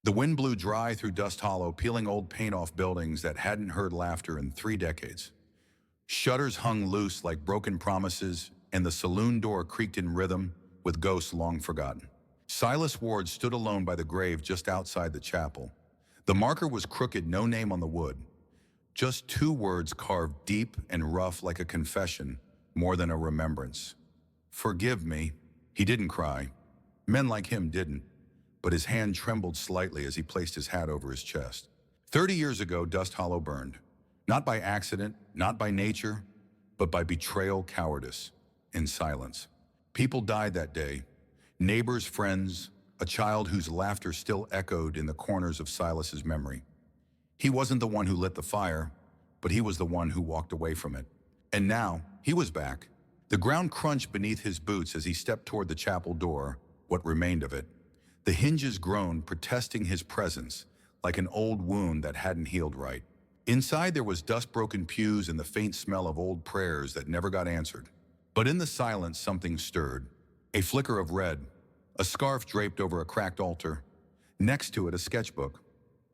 The wind blew dry through Dust Hollow, peeling old paint off buildings that hadn't heard laughter in 3 decades. Shutters hung loose like broken promises, and the saloon door creaked in rhythm with ghosts long forgotten. Silas Ward stood alone by the grave just outside the chapel. The marker was crooked, no name on the wood. Just 2 words carved deep and rough like a confession, more than a remembrance. Forgive me. He didn't cry. Men like him didn't. But his hand trembled slightly as he placed his hat over his chest. 30 years ago, Dust Hollow burned. Not by accident, not by nature, but by betrayal, cowardice, and silence. People died that day. Neighbors, friends, a child whose laughter still echoed in the corners of Silas's memory. He wasn't the one who lit the fire, but he was the one who walked away from it. And now, he was back. The ground crunched beneath his boots as he stepped toward the chapel door, what remained of it. The hinges groaned, protesting his presence, like an old wound that hadn't healed right. Inside there was dust-broken pews and the faint smell of old prayers that never got answered. But in the silence something stirred. A flicker of red, a scarf draped over a cracked altar. Next to it a sketchbook,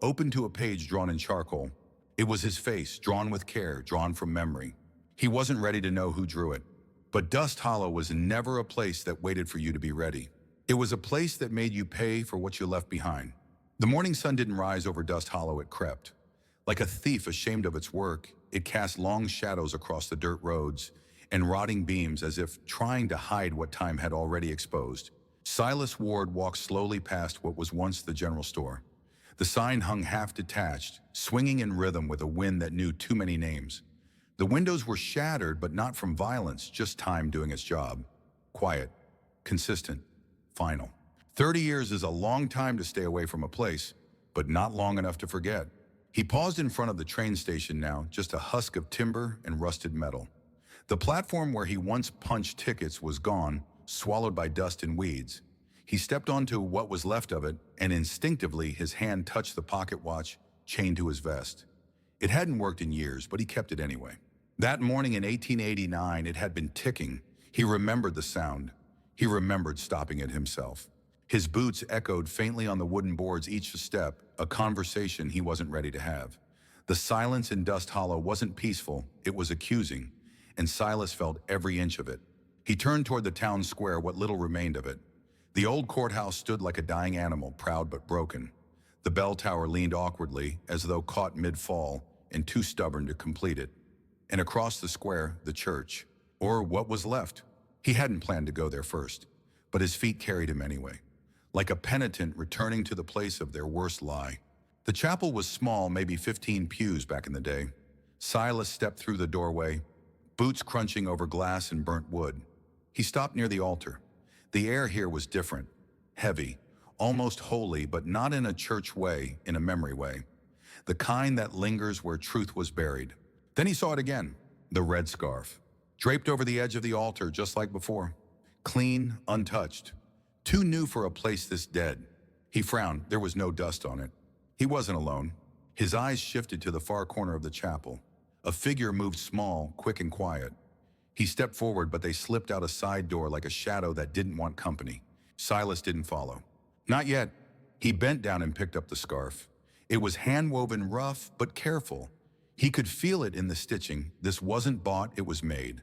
open to a page drawn in charcoal. It was his face, drawn with care, drawn from memory. He wasn't ready to know who drew it. But Dust Hollow was never a place that waited for you to be ready. It was a place that made you pay for what you left behind. The morning sun didn't rise over Dust Hollow, it crept. Like a thief ashamed of its work, it cast long shadows across the dirt roads and rotting beams as if trying to hide what time had already exposed. Silas Ward walked slowly past what was once the general store. The sign hung half-detached, swinging in rhythm with a wind that knew too many names. The windows were shattered, but not from violence, just time doing its job. Quiet, consistent, final. 30 years is a long time to stay away from a place, but not long enough to forget. He paused in front of the train station now, just a husk of timber and rusted metal. The platform where he once punched tickets was gone, swallowed by dust and weeds. He stepped onto what was left of it, and instinctively his hand touched the pocket watch chained to his vest. It hadn't worked in years, but he kept it anyway. That morning in 1889, it had been ticking. He remembered the sound. He remembered stopping it himself. His boots echoed faintly on the wooden boards each step, a conversation he wasn't ready to have. The silence in Dust Hollow wasn't peaceful, it was accusing, and Silas felt every inch of it. He turned toward the town square, what little remained of it. The old courthouse stood like a dying animal, proud but broken. The bell tower leaned awkwardly, as though caught mid-fall and too stubborn to complete it. And across the square, the church, or what was left. He hadn't planned to go there first, but his feet carried him anyway, like a penitent returning to the place of their worst lie. The chapel was small, maybe 15 pews back in the day. Silas stepped through the doorway, boots crunching over glass and burnt wood. He stopped near the altar. The air here was different, heavy, almost holy, but not in a church way, in a memory way. The kind that lingers where truth was buried. Then he saw it again, the red scarf, draped over the edge of the altar just like before. Clean, untouched. Too new for a place this dead. He frowned. There was no dust on it. He wasn't alone. His eyes shifted to the far corner of the chapel. A figure moved small, quick and quiet. He stepped forward, but they slipped out a side door like a shadow that didn't want company. Silas didn't follow. Not yet. He bent down and picked up the scarf. It was hand-woven, rough, but careful. He could feel it in the stitching. This wasn't bought, it was made.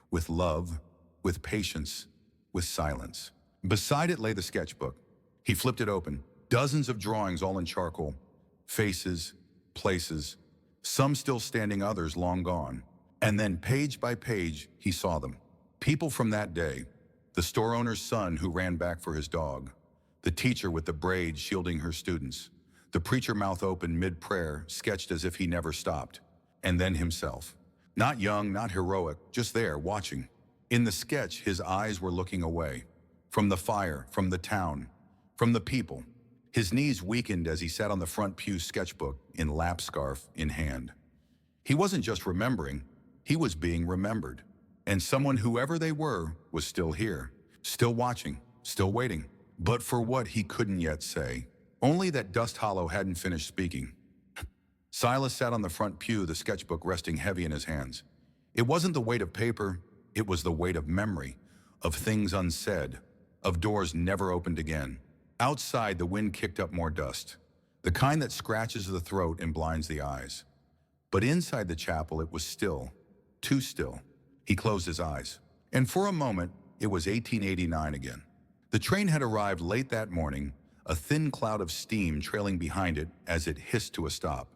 With love, with patience, with silence. Beside it lay the sketchbook. He flipped it open. Dozens of drawings, all in charcoal. Faces, places, some still standing, others long gone. And then page by page, he saw them. People from that day. The store owner's son who ran back for his dog. The teacher with the braids shielding her students. The preacher, mouth open mid-prayer, sketched as if he never stopped. And then himself. Not young, not heroic, just there, watching. In the sketch, his eyes were looking away. From the fire, from the town, from the people. His knees weakened as he sat on the front pew, sketchbook in lap scarf in hand. He wasn't just remembering, he was being remembered. And someone, whoever they were, was still here, still watching, still waiting. But for what he couldn't yet say. Only that Dust Hollow hadn't finished speaking. Silas sat on the front pew, the sketchbook resting heavy in his hands. It wasn't the weight of paper, it was the weight of memory, of things unsaid, of doors never opened again. Outside, the wind kicked up more dust. the kind that scratches the throat and blinds the eyes. But inside the chapel it was still, too still. He closed his eyes. And for a moment, it was 1889 again. The train had arrived late that morning, a thin cloud of steam trailing behind it as it hissed to a stop.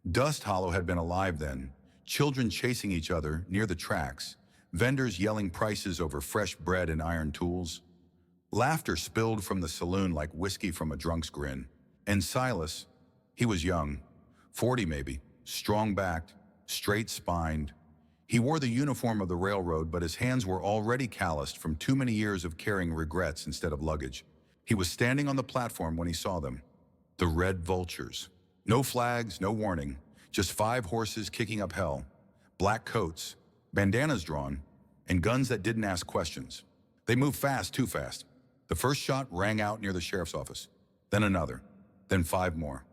Dust Hollow had been alive then, children chasing each other near the tracks, vendors yelling prices over fresh bread and iron tools. Laughter spilled from the saloon like whiskey from a drunk's grin. And Silas, he was young, 40 maybe, strong-backed, straight-spined. He wore the uniform of the railroad, but his hands were already calloused from too many years of carrying regrets instead of luggage. He was standing on the platform when he saw them. The Red Vultures. No flags, no warning, just 5 horses kicking up hell, black coats, bandanas drawn, and guns that didn't ask questions. They moved fast, too fast. The first shot rang out near the sheriff's office, then another, then 5 more.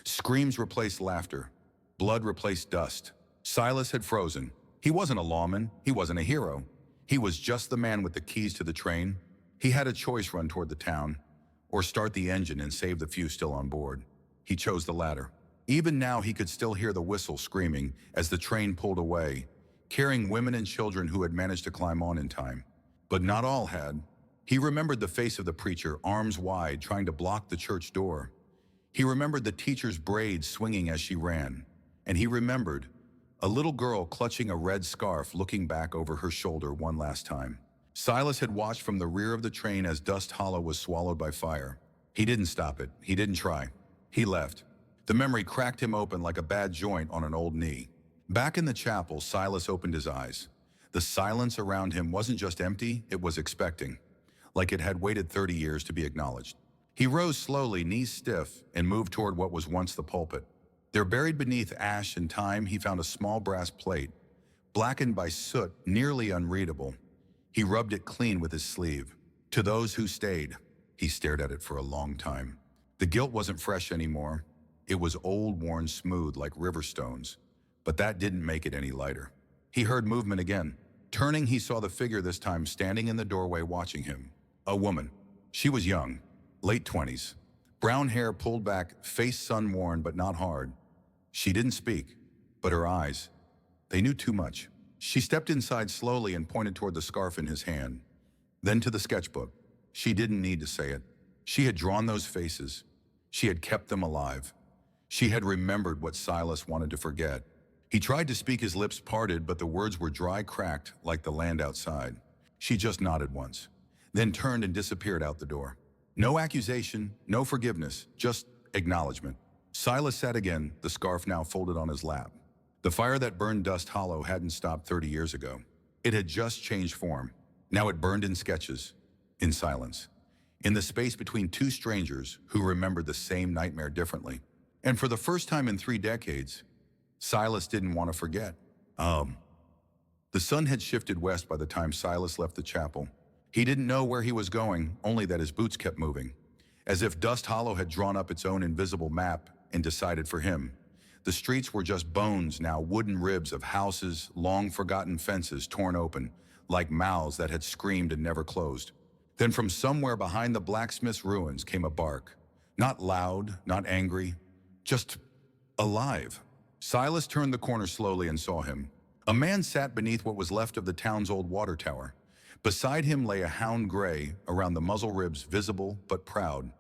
Screams replaced laughter. Blood replaced dust. Silas had frozen. He wasn't a lawman. He wasn't a hero. He was just the man with the keys to the train. He had a choice: run toward the town, or start the engine and save the few still on board. He chose the latter. Even now he could still hear the whistle screaming as the train pulled away, carrying women and children who had managed to climb on in time. But not all had. He remembered the face of the preacher, arms wide, trying to block the church door. He remembered the teacher's braids swinging as she ran. And he remembered a little girl clutching a red scarf, looking back over her shoulder one last time. Silas had watched from the rear of the train as Dust Hollow was swallowed by fire. He didn't stop it. He didn't try. He left. The memory cracked him open like a bad joint on an old knee. Back in the chapel, Silas opened his eyes. The silence around him wasn't just empty, it was expecting, like it had waited 30 years to be acknowledged. He rose slowly, knees stiff, and moved toward what was once the pulpit. There, buried beneath ash and time, he found a small brass plate, blackened by soot, nearly unreadable. He rubbed it clean with his sleeve. To those who stayed. He stared at it for a long time. The gilt wasn't fresh anymore. It was old, worn smooth like river stones. But that didn't make it any lighter. He heard movement again. Turning, he saw the figure this time standing in the doorway watching him. A woman. She was young, late 20s. Brown hair pulled back, face sun-worn but not hard. She didn't speak, but her eyes, they knew too much. She stepped inside slowly and pointed toward the scarf in his hand. Then to the sketchbook. She didn't need to say it. She had drawn those faces. She had kept them alive. She had remembered what Silas wanted to forget. He tried to speak, his lips parted, but the words were dry, cracked like the land outside. She just nodded once, then turned and disappeared out the door. No accusation, no forgiveness, just acknowledgement. Silas sat again, the scarf now folded on his lap. The fire that burned Dust Hollow hadn't stopped 30 years ago. It had just changed form. Now it burned in sketches, in silence, in the space between 2 strangers who remembered the same nightmare differently. And for the first time in 3 decades, Silas didn't want to forget. The sun had shifted west by the time Silas left the chapel. He didn't know where he was going, only that his boots kept moving, as if Dust Hollow had drawn up its own invisible map and decided for him. The streets were just bones now, wooden ribs of houses, long-forgotten fences torn open, like mouths that had screamed and never closed. Then from somewhere behind the blacksmith's ruins came a bark. Not loud, not angry, just alive. Silas turned the corner slowly and saw him. A man sat beneath what was left of the town's old water tower. Beside him lay a hound gray, around the muzzle ribs visible but proud.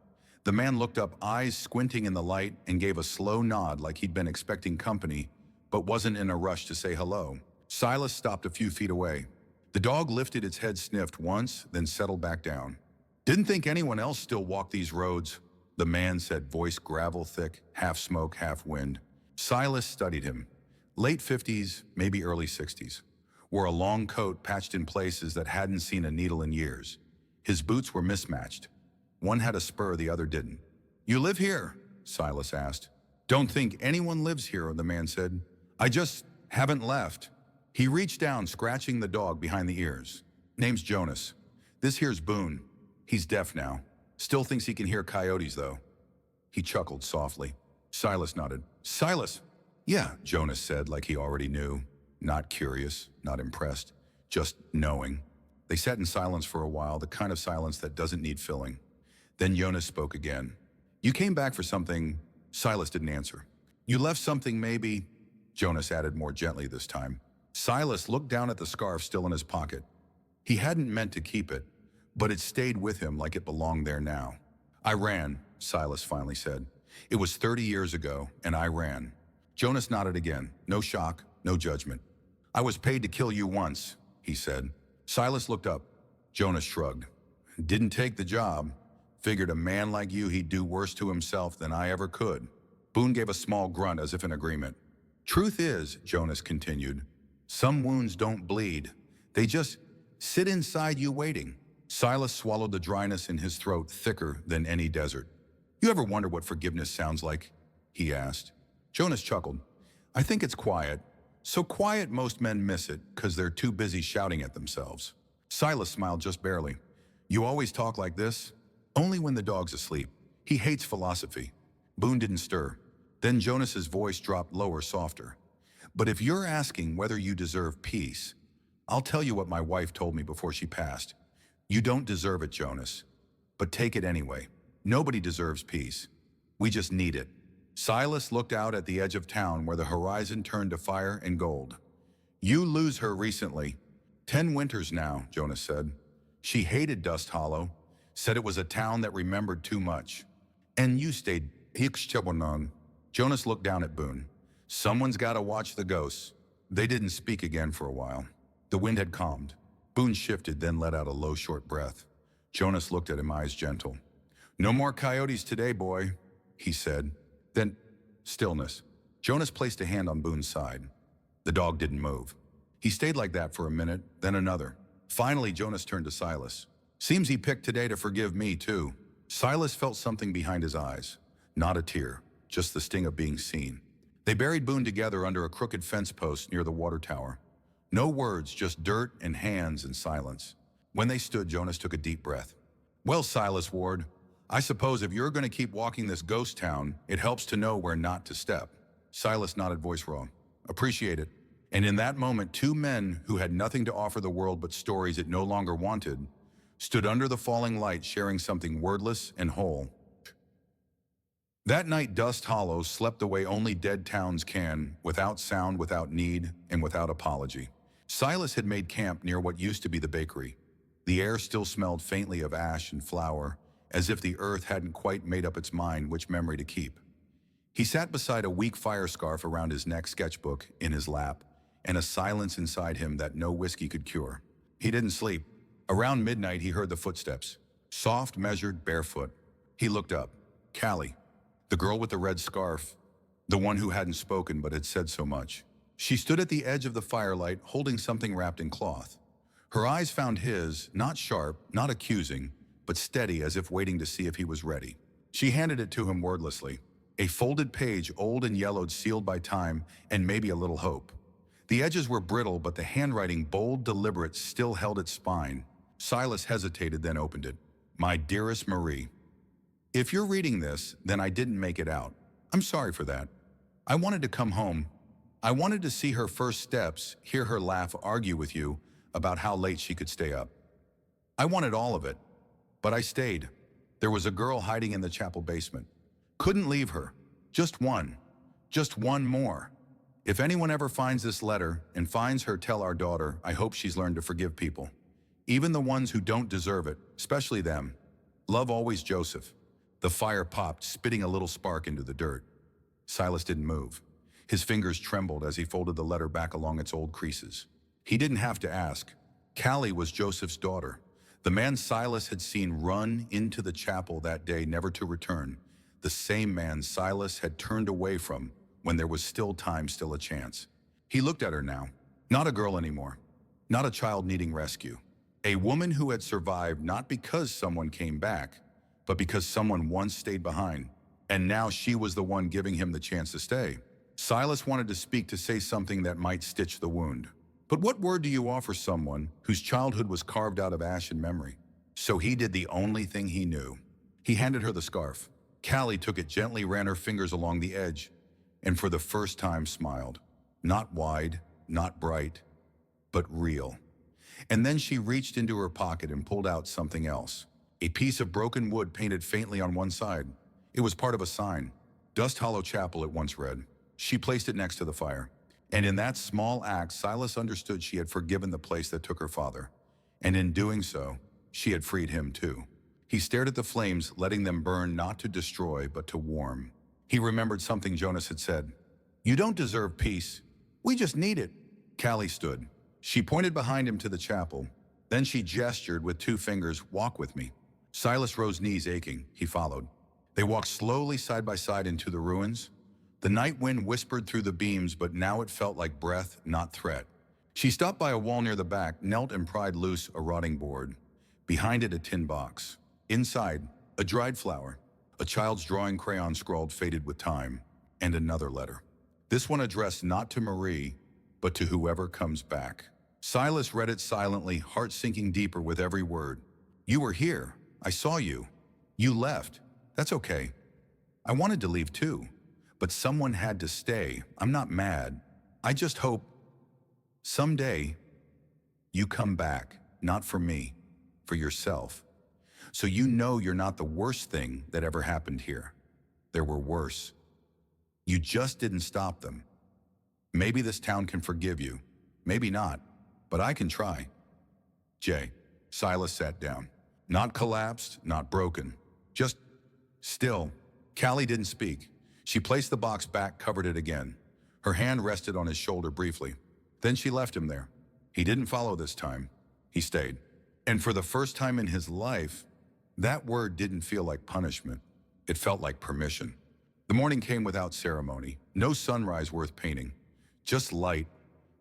The man looked up, eyes squinting in the light, and gave a slow nod like he'd been expecting company, but wasn't in a rush to say hello. Silas stopped a few feet away. The dog lifted its head, sniffed once, then settled back down. "Didn't think anyone else still walked these roads," the man said, voice gravel thick, half smoke, half wind. Silas studied him. Late 50s, maybe early 60s. Wore a long coat patched in places that hadn't seen a needle in years. His boots were mismatched. One had a spur, the other didn't. "You live here?" Silas asked. "Don't think anyone lives here," the man said. "I just haven't left." He reached down, scratching the dog behind the ears. "Name's Jonas. This here's Boone. He's deaf now. Still thinks he can hear coyotes, though." He chuckled softly. Silas nodded. "Silas?" "Yeah," Jonas said, like he already knew. Not curious, not impressed, just knowing. They sat in silence for a while, the kind of silence that doesn't need filling. Then Jonas spoke again. "You came back for something Silas didn't answer. You left something maybe, Jonas added more gently this time. Silas looked down at the scarf still in his pocket. He hadn't meant to keep it, but it stayed with him like it belonged there now. I ran, Silas finally said. It was 30 years ago, and I ran. Jonas nodded again. No shock, no judgment. I was paid to kill you once, he said. Silas looked up. Jonas shrugged. Didn't take the job. Figured a man like you he'd do worse to himself than I ever could. Boone gave a small grunt as if in agreement. Truth is, Jonas continued, some wounds don't bleed. They just sit inside you waiting. Silas swallowed the dryness in his throat thicker than any desert. You ever wonder what forgiveness sounds like? He asked. Jonas chuckled. I think it's quiet. So quiet most men miss it because they're too busy shouting at themselves. Silas smiled just barely. You always talk like this? Only when the dog's asleep. He hates philosophy. Boone didn't stir. Then Jonas's voice dropped lower, softer. But if you're asking whether you deserve peace, I'll tell you what my wife told me before she passed. You don't deserve it, Jonas. But take it anyway. Nobody deserves peace. We just need it. Silas looked out at the edge of town where the horizon turned to fire and gold. You lose her recently. 10 winters now, Jonas said. She hated Dust Hollow, said it was a town that remembered too much. And you stayed. Jonas looked down at Boone. Someone's got to watch the ghosts. They didn't speak again for a while. The wind had calmed. Boone shifted, then let out a low, short breath. Jonas looked at him, eyes gentle. No more coyotes today, boy, he said. Then, stillness. Jonas placed a hand on Boone's side. The dog didn't move. He stayed like that for a minute, then another. Finally, Jonas turned to Silas. Seems he picked today to forgive me, too. Silas felt something behind his eyes. Not a tear, just the sting of being seen. They buried Boone together under a crooked fence post near the water tower. No words, just dirt and hands and silence. When they stood, Jonas took a deep breath. Well, Silas Ward, I suppose if you're going to keep walking this ghost town, it helps to know where not to step. Silas nodded, voice raw. Appreciate it. And in that moment, two men who had nothing to offer the world but stories it no longer wanted, stood under the falling light sharing something wordless and whole. That night, Dust Hollow slept the way only dead towns can, without sound, without need, and without apology. Silas had made camp near what used to be the bakery. The air still smelled faintly of ash and flour, as if the earth hadn't quite made up its mind which memory to keep. He sat beside a weak fire scarf around his neck, sketchbook in his lap, and a silence inside him that no whiskey could cure. He didn't sleep. Around midnight, he heard the footsteps. Soft, measured, barefoot. He looked up. Callie, the girl with the red scarf, the one who hadn't spoken but had said so much. She stood at the edge of the firelight, holding something wrapped in cloth. Her eyes found his, not sharp, not accusing, but steady, as if waiting to see if he was ready. She handed it to him wordlessly. A folded page, old and yellowed, sealed by time, and maybe a little hope. The edges were brittle, but the handwriting, bold, deliberate, still held its spine. Silas hesitated, then opened it. My dearest Marie. If you're reading this, then I didn't make it out. I'm sorry for that. I wanted to come home. I wanted to see her first steps, hear her laugh, argue with you about how late she could stay up. I wanted all of it, but I stayed. There was a girl hiding in the chapel basement. Couldn't leave her. Just one more. If anyone ever finds this letter and finds her, tell our daughter, I hope she's learned to forgive people. Even the ones who don't deserve it, especially them. Love always, Joseph. The fire popped, spitting a little spark into the dirt. Silas didn't move. His fingers trembled as he folded the letter back along its old creases. He didn't have to ask. Callie was Joseph's daughter. The man Silas had seen run into the chapel that day, never to return. The same man Silas had turned away from when there was still time, still a chance. He looked at her now. Not a girl anymore. Not a child needing rescue. A woman who had survived not because someone came back, but because someone once stayed behind. And now she was the one giving him the chance to stay. Silas wanted to speak, to say something that might stitch the wound. But what word do you offer someone whose childhood was carved out of ash and memory? So he did the only thing he knew. He handed her the scarf. Callie took it gently, ran her fingers along the edge, and for the first time smiled. Not wide, not bright, but real. And then she reached into her pocket and pulled out something else. A piece of broken wood painted faintly on one side. It was part of a sign. Dust Hollow Chapel, it once read. She placed it next to the fire. And in that small act, Silas understood she had forgiven the place that took her father. And in doing so, she had freed him too. He stared at the flames, letting them burn not to destroy, but to warm. He remembered something Jonas had said. "You don't deserve peace. We just need it." Callie stood. She pointed behind him to the chapel. Then she gestured with two fingers, "Walk with me." Silas rose, knees aching. He followed. They walked slowly side by side into the ruins. The night wind whispered through the beams, but now it felt like breath, not threat. She stopped by a wall near the back, knelt and pried loose a rotting board. Behind it, a tin box. Inside, a dried flower, a child's drawing crayon scrawled faded with time, and another letter. This one addressed not to Marie, but to whoever comes back. Silas read it silently, heart sinking deeper with every word. "You were here. I saw you. You left. That's okay. I wanted to leave too, but someone had to stay. I'm not mad. I just hope someday you come back, not for me, for yourself. So you know you're not the worst thing that ever happened here. There were worse. You just didn't stop them. Maybe this town can forgive you. Maybe not, but I can try." Jay. Silas sat down. Not collapsed, not broken. Just still. Callie didn't speak. She placed the box back, covered it again. Her hand rested on his shoulder briefly. Then she left him there. He didn't follow this time. He stayed. And for the first time in his life, that word didn't feel like punishment. It felt like permission. The morning came without ceremony. No sunrise worth painting. Just light,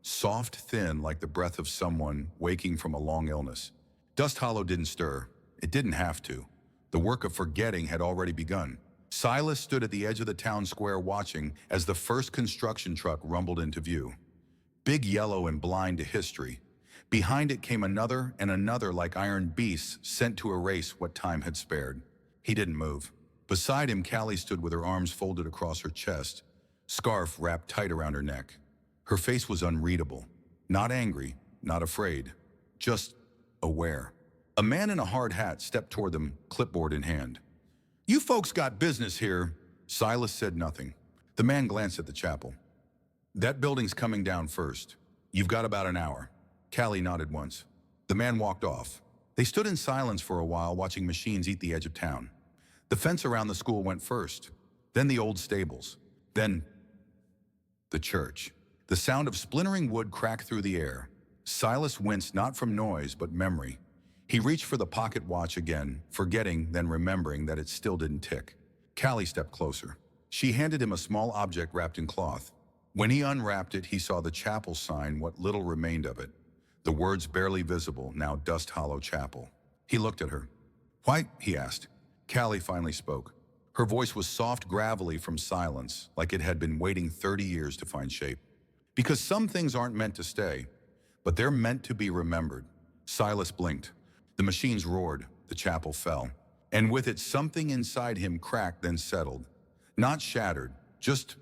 soft, thin, like the breath of someone waking from a long illness. Dust Hollow didn't stir. It didn't have to. The work of forgetting had already begun. Silas stood at the edge of the town square watching as the first construction truck rumbled into view. Big, yellow, and blind to history. Behind it came another and another like iron beasts sent to erase what time had spared. He didn't move. Beside him, Callie stood with her arms folded across her chest, scarf wrapped tight around her neck. Her face was unreadable. Not angry, not afraid, just aware. A man in a hard hat stepped toward them, clipboard in hand. "You folks got business here." Silas said nothing. The man glanced at the chapel. "That building's coming down first. You've got about an hour." Callie nodded once. The man walked off. They stood in silence for a while, watching machines eat the edge of town. The fence around the school went first, then the old stables, then the church. The sound of splintering wood cracked through the air. Silas winced not from noise, but memory. He reached for the pocket watch again, forgetting, then remembering that it still didn't tick. Callie stepped closer. She handed him a small object wrapped in cloth. When he unwrapped it, he saw the chapel sign, what little remained of it. The words barely visible, now Dust Hollow Chapel. He looked at her. "Why?" he asked. Callie finally spoke. Her voice was soft, gravelly from silence, like it had been waiting 30 years to find shape. "Because some things aren't meant to stay, but they're meant to be remembered." Silas blinked. The machines roared. The chapel fell. And with it, something inside him cracked, then settled. Not shattered, just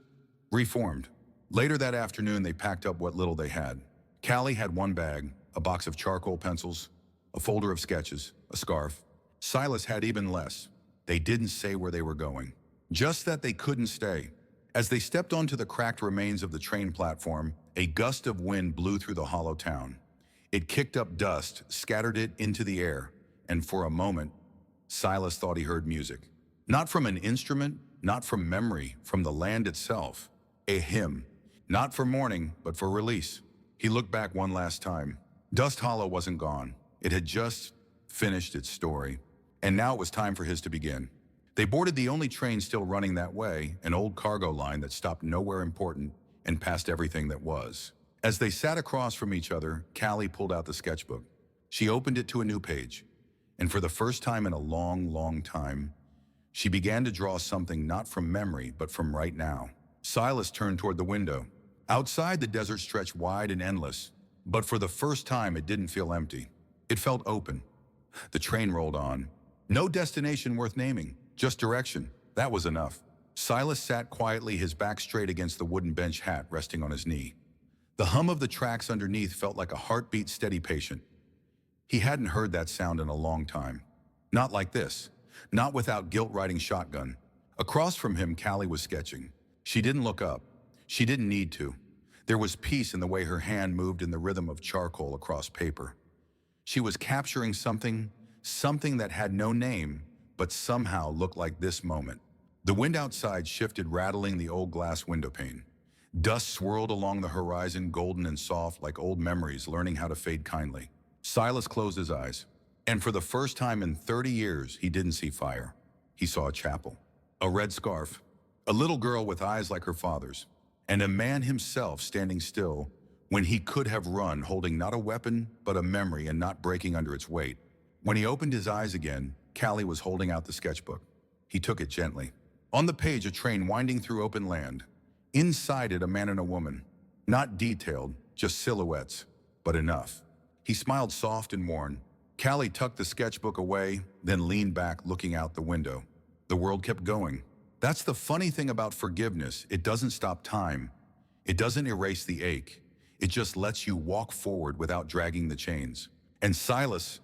reformed. Later that afternoon, they packed up what little they had. Callie had one bag, a box of charcoal pencils, a folder of sketches, a scarf. Silas had even less. They didn't say where they were going, just that they couldn't stay. As they stepped onto the cracked remains of the train platform, a gust of wind blew through the hollow town. It kicked up dust, scattered it into the air, and for a moment, Silas thought he heard music. Not from an instrument, not from memory, from the land itself. A hymn, not for mourning, but for release. He looked back one last time. Dust Hollow wasn't gone. It had just finished its story, and now it was time for his to begin. They boarded the only train still running that way, an old cargo line that stopped nowhere important and passed everything that was. As they sat across from each other, Callie pulled out the sketchbook. She opened it to a new page, and for the first time in a long, long time, she began to draw something not from memory, but from right now. Silas turned toward the window. Outside, the desert stretched wide and endless, but for the first time, it didn't feel empty. It felt open. The train rolled on. No destination worth naming, just direction. That was enough. Silas sat quietly, his back straight against the wooden bench, hat resting on his knee. The hum of the tracks underneath felt like a heartbeat, steady, patient. He hadn't heard that sound in a long time. Not like this. Not without guilt riding shotgun. Across from him, Callie was sketching. She didn't look up. She didn't need to. There was peace in the way her hand moved in the rhythm of charcoal across paper. She was capturing something that had no name, but somehow looked like this moment. The wind outside shifted, rattling the old glass window pane. Dust swirled along the horizon, golden and soft like old memories learning how to fade kindly. Silas closed his eyes, and for the first time in 30 years, he didn't see fire. He saw a chapel, a red scarf, a little girl with eyes like her father's, and a man himself standing still when he could have run, holding not a weapon, but a memory and not breaking under its weight. When he opened his eyes again, Callie was holding out the sketchbook. He took it gently. On the page, a train winding through open land. Inside it, a man and a woman. Not detailed, just silhouettes, but enough. He smiled soft and worn. Callie tucked the sketchbook away, then leaned back, looking out the window. The world kept going. That's the funny thing about forgiveness. It doesn't stop time. It doesn't erase the ache. It just lets you walk forward without dragging the chains. And Silas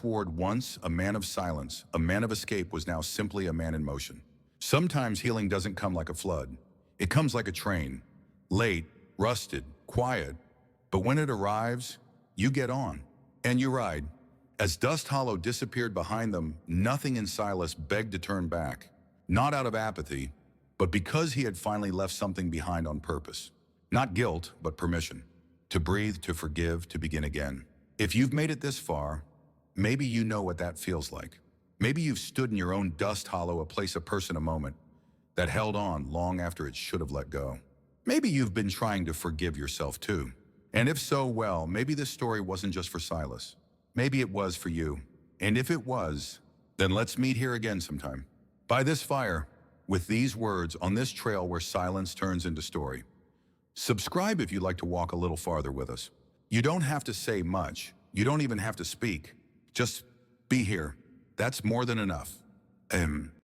Ward, once a man of silence, a man of escape, was now simply a man in motion. Sometimes healing doesn't come like a flood. It comes like a train, late, rusted, quiet. But when it arrives, you get on, and you ride. As Dust Hollow disappeared behind them, nothing in Silas begged to turn back. Not out of apathy, but because he had finally left something behind on purpose. Not guilt, but permission. To breathe, to forgive, to begin again. If you've made it this far, maybe you know what that feels like. Maybe you've stood in your own Dust Hollow, a place, a person, a moment that held on long after it should have let go. Maybe you've been trying to forgive yourself too. And if so, well, maybe this story wasn't just for Silas. Maybe it was for you. And if it was, then let's meet here again sometime. By this fire, with these words, on this trail where silence turns into story. Subscribe if you'd like to walk a little farther with us. You don't have to say much. You don't even have to speak. Just be here. That's more than enough.